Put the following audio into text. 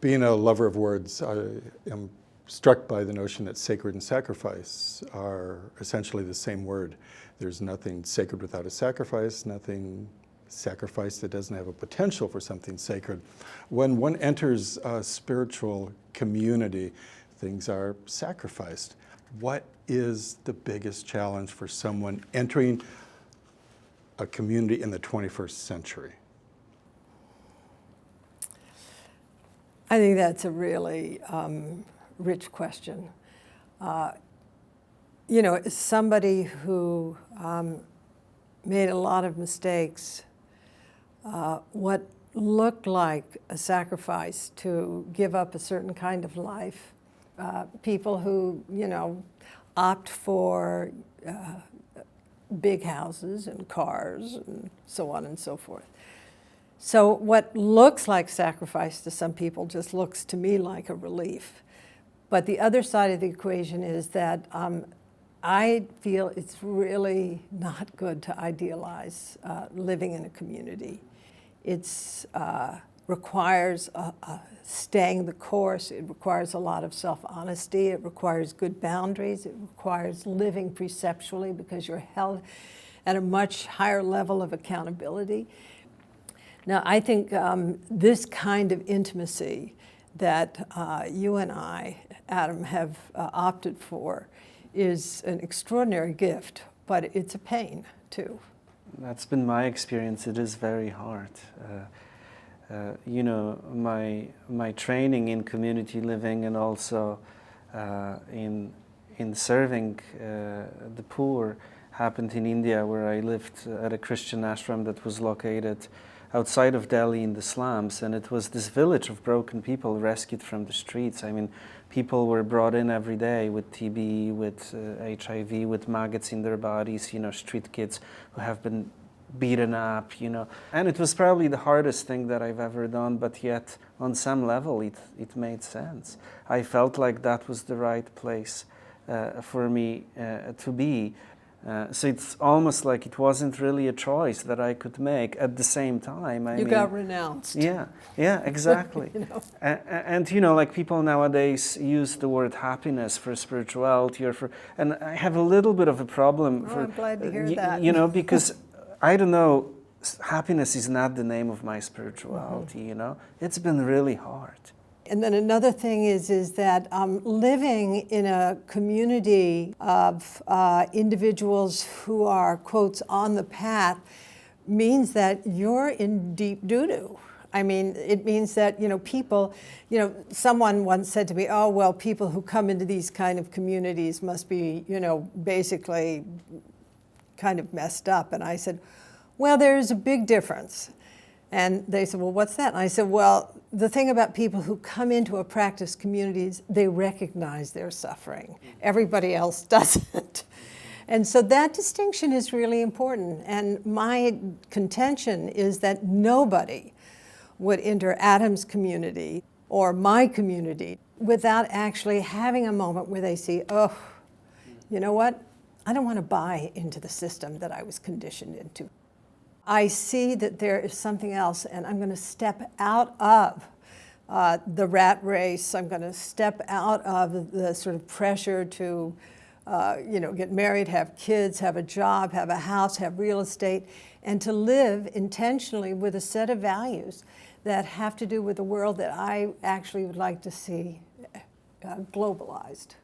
Being a lover of words, I am struck by the notion that sacred and sacrifice are essentially the same word. There's nothing sacred without a sacrifice, nothing sacrifice that doesn't have a potential for something sacred. When one enters a spiritual community, things are sacrificed. What is the biggest challenge for someone entering a community in the 21st century? I think that's a really rich question. As somebody who made a lot of mistakes, what looked like a sacrifice to give up a certain kind of life, people who, opt for big houses and cars and so on and so forth. So what looks like sacrifice to some people just looks to me like a relief. But the other side of the equation is that I feel it's really not good to idealize living in a community. It requires staying the course. It requires a lot of self-honesty. It requires good boundaries. It requires living preceptually because you're held at a much higher level of accountability. Now, I think this kind of intimacy that you and I, Adam, have opted for is an extraordinary gift, but it's a pain, too. That's been my experience. It is very hard. My training in community living and also in serving the poor happened in India, where I lived at a Christian ashram that was located outside of Delhi in the slums, and it was this village of broken people rescued from the streets. I mean, people were brought in every day with TB, with HIV, with maggots in their bodies, street kids who have been beaten up, And it was probably the hardest thing that I've ever done, but yet on some level it made sense. I felt like that was the right place for me to be. So it's almost like it wasn't really a choice that I could make. At the same time, You got renounced. Yeah, exactly. And like people nowadays use the word happiness for spirituality and I have a little bit of a problem. I'm glad to hear that. Because I don't know, happiness is not the name of my spirituality. It's been really hard. And then another thing is that living in a community of individuals who are, quotes, on the path means that you're in deep doo-doo. I mean, it means that, people, someone once said to me, oh, well, people who come into these kind of communities must be, basically kind of messed up. And I said, well, there's a big difference. And they said, well, what's that? And I said, well, the thing about people who come into a practice communities, they recognize their suffering. Everybody else doesn't. And so that distinction is really important. And my contention is that nobody would enter Adam's community or my community without actually having a moment where they see, oh, you know what? I don't want to buy into the system that I was conditioned into. I see that there is something else, and I'm going to step out of the rat race. I'm going to step out of the sort of pressure to, get married, have kids, have a job, have a house, have real estate, and to live intentionally with a set of values that have to do with the world that I actually would like to see globalized.